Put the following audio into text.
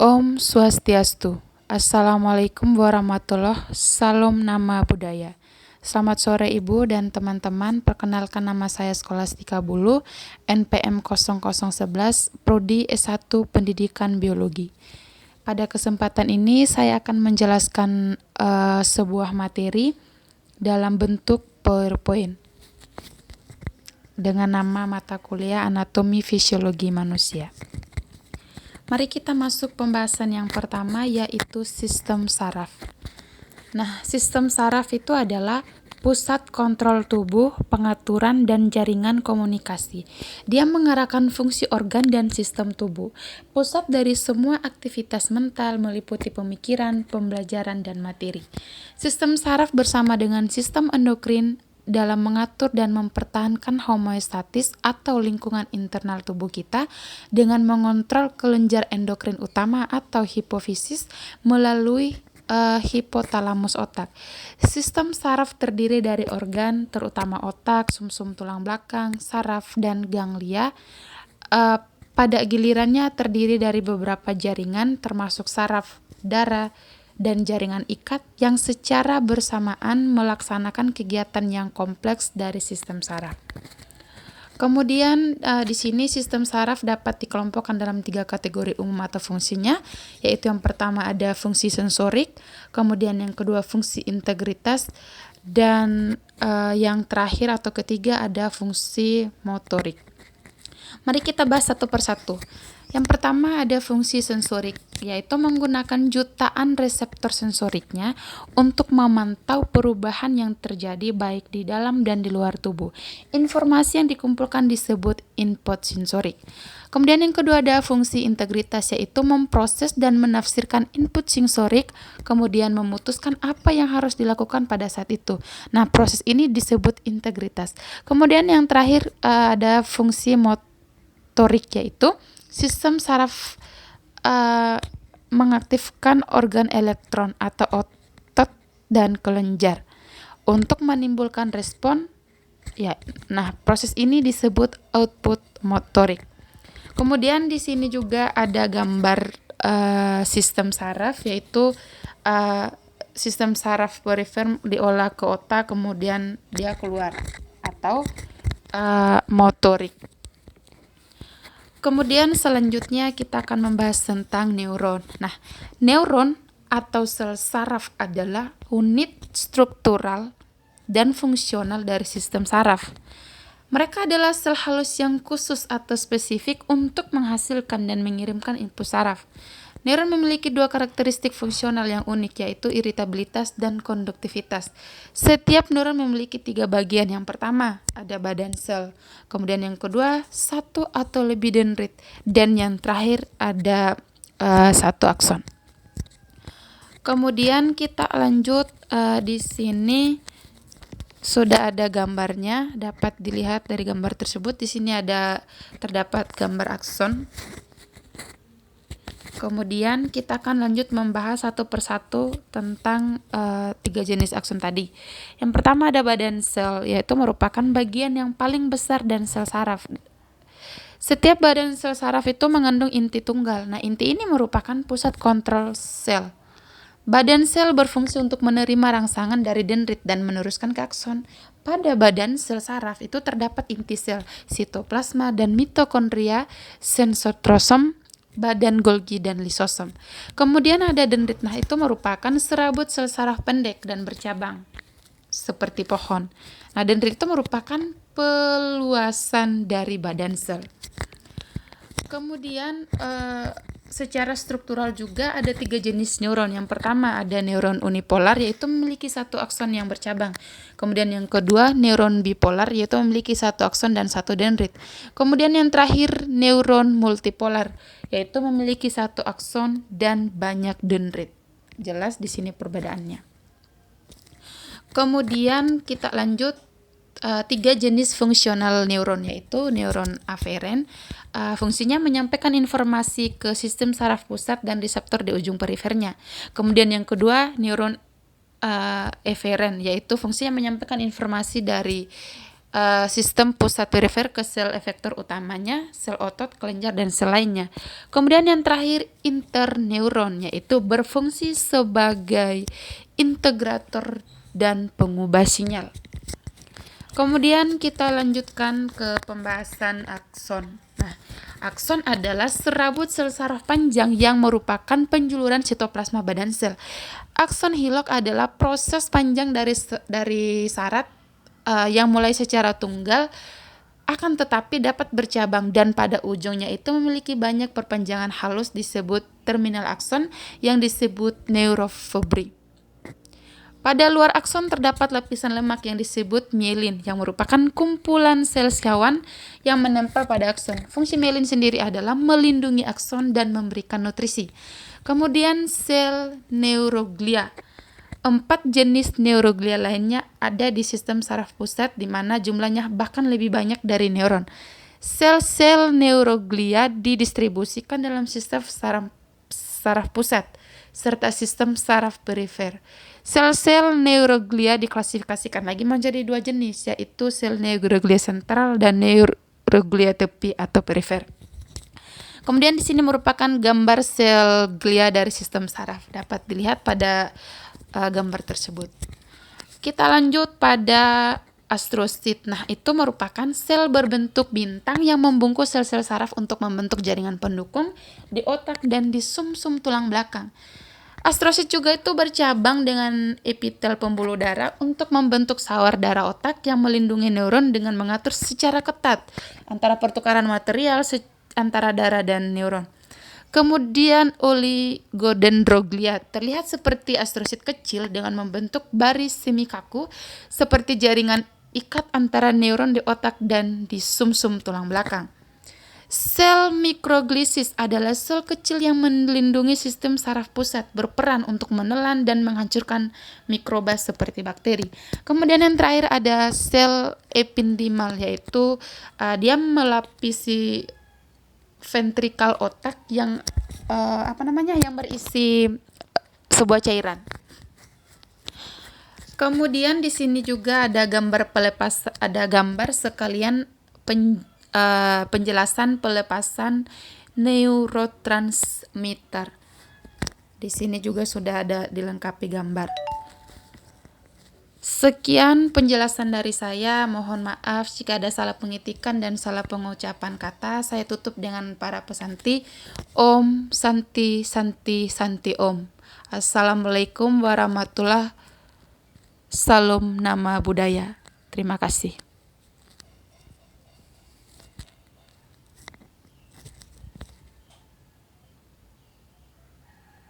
Om Swastiastu. Assalamualaikum warahmatullahi Salam nama budaya. Selamat sore Ibu dan teman-teman. Perkenalkan nama saya Skolastika Bulu, NPM 0011, Prodi S1 Pendidikan Biologi. Pada kesempatan ini saya akan menjelaskan sebuah materi dalam bentuk PowerPoint dengan nama mata kuliah Anatomi Fisiologi Manusia. Mari kita masuk pembahasan yang pertama, yaitu sistem saraf. Nah, sistem saraf itu adalah pusat kontrol tubuh, pengaturan, dan jaringan komunikasi. Dia mengarahkan fungsi organ dan sistem tubuh. Pusat dari semua aktivitas mental meliputi pemikiran, pembelajaran, dan materi. Sistem saraf bersama dengan sistem endokrin dalam mengatur dan mempertahankan homeostatis atau lingkungan internal tubuh kita dengan mengontrol kelenjar endokrin utama atau hipofisis melalui hipotalamus otak. Sistem saraf terdiri dari organ, terutama otak, sumsum tulang belakang, saraf, dan ganglia. Pada gilirannya terdiri dari beberapa jaringan termasuk saraf, darah, dan jaringan ikat yang secara bersamaan melaksanakan kegiatan yang kompleks dari sistem saraf. Kemudian di sini sistem saraf dapat dikelompokkan dalam 3 kategori umum atau fungsinya, yaitu yang pertama ada fungsi sensorik, kemudian yang kedua fungsi integritas, dan yang terakhir atau ketiga ada fungsi motorik. Mari kita bahas satu persatu. Yang pertama ada fungsi sensorik, yaitu menggunakan jutaan reseptor sensoriknya untuk memantau perubahan yang terjadi baik di dalam dan di luar tubuh. Informasi yang dikumpulkan disebut input sensorik. Kemudian yang kedua ada fungsi integritas, yaitu memproses dan menafsirkan input sensorik, kemudian memutuskan apa yang harus dilakukan pada saat itu. Nah, proses ini disebut integritas. Kemudian yang terakhir ada fungsi motorik, yaitu sistem saraf mengaktifkan organ elektron atau otot dan kelenjar untuk menimbulkan respon. Nah, proses ini disebut output motorik. Kemudian di sini juga ada gambar sistem saraf, yaitu sistem saraf perifer diolah ke otak, kemudian dia keluar atau motorik. Kemudian selanjutnya kita akan membahas tentang neuron. Nah, neuron atau sel saraf adalah unit struktural dan fungsional dari sistem saraf. Mereka adalah sel halus yang khusus atau spesifik untuk menghasilkan dan mengirimkan input saraf. Neuron memiliki 2 karakteristik fungsional yang unik, yaitu iritabilitas dan konduktivitas. Setiap neuron memiliki 3 bagian. Yang pertama ada badan sel, kemudian yang kedua 1 atau lebih dendrit, dan yang terakhir ada 1 akson. Kemudian kita lanjut, di sini sudah ada gambarnya, dapat dilihat dari gambar tersebut. Di sini terdapat gambar akson. Kemudian kita akan lanjut membahas satu persatu tentang 3 jenis akson tadi. Yang pertama ada badan sel, yaitu merupakan bagian yang paling besar dan sel saraf. Setiap badan sel saraf itu mengandung inti tunggal. Nah, inti ini merupakan pusat kontrol sel. Badan sel berfungsi untuk menerima rangsangan dari dendrit dan meneruskan ke akson. Pada badan sel saraf itu terdapat inti sel, sitoplasma dan mitokondria, sensotrosom, badan Golgi, dan lisosom. Kemudian ada dendrit. Nah, itu merupakan serabut sel saraf pendek dan bercabang seperti pohon. Nah, dendrit itu merupakan peluasan dari badan sel. Kemudian secara struktural juga ada 3 jenis neuron. Yang pertama ada neuron unipolar, yaitu memiliki 1 akson yang bercabang. Kemudian yang kedua neuron bipolar, yaitu memiliki 1 akson dan 1 dendrit. Kemudian yang terakhir neuron multipolar, yaitu memiliki 1 akson dan banyak dendrit. Jelas di sini perbedaannya. Kemudian kita lanjut 3 jenis fungsional neuron, yaitu neuron aferen. Fungsinya menyampaikan informasi ke sistem saraf pusat dan reseptor di ujung perifernya. Kemudian yang kedua neuron eferen, yaitu fungsinya menyampaikan informasi dari sistem pusat perifer ke sel efektor utamanya, sel otot, kelenjar, dan sel lainnya. Kemudian yang terakhir interneuron, yaitu berfungsi sebagai integrator dan pengubah sinyal. Kemudian kita lanjutkan ke pembahasan akson. Nah, akson adalah serabut sel saraf panjang yang merupakan penjuluran sitoplasma badan sel. Akson hilok adalah proses panjang dari saraf yang mulai secara tunggal akan tetapi dapat bercabang dan pada ujungnya itu memiliki banyak perpanjangan halus disebut terminal akson yang disebut neurofibri. Pada luar akson terdapat lapisan lemak yang disebut mielin yang merupakan kumpulan sel sekawan yang menempel pada akson. Fungsi mielin sendiri adalah melindungi akson dan memberikan nutrisi. Kemudian sel neuroglia. 4 jenis neuroglia lainnya ada di sistem saraf pusat di mana jumlahnya bahkan lebih banyak dari neuron. Sel-sel neuroglia didistribusikan dalam sistem saraf pusat serta sistem saraf perifer. Sel-sel neuroglia diklasifikasikan lagi menjadi 2 jenis, yaitu sel neuroglia sentral dan neuroglia tepi atau perifer. Kemudian di sini merupakan gambar sel glia dari sistem saraf, dapat dilihat pada gambar tersebut. Kita lanjut pada astrosit. Nah, itu merupakan sel berbentuk bintang yang membungkus sel-sel saraf untuk membentuk jaringan pendukung di otak dan di sumsum tulang belakang. Astrosit juga itu bercabang dengan epitel pembuluh darah untuk membentuk sawar darah otak yang melindungi neuron dengan mengatur secara ketat antara pertukaran material antara darah dan neuron. Kemudian oligodendroglia terlihat seperti astrosit kecil dengan membentuk baris semi kaku seperti jaringan ikat antara neuron di otak dan di sumsum tulang belakang. Sel mikroglisis adalah sel kecil yang melindungi sistem saraf pusat, berperan untuk menelan dan menghancurkan mikroba seperti bakteri. Kemudian yang terakhir ada sel ependimal, yaitu dia melapisi ventrikal otak yang yang berisi sebuah cairan. Kemudian di sini juga ada gambar sekalian penjelasan pelepasan neurotransmitter. Di sini juga sudah ada dilengkapi gambar. Sekian penjelasan dari saya, mohon maaf jika ada salah pengitikan dan salah pengucapan kata. Saya tutup dengan para pesanti. Om Santi Santi Santi Om. Assalamualaikum warahmatullahi wabarakatuh. Salam nama budaya. Terima kasih.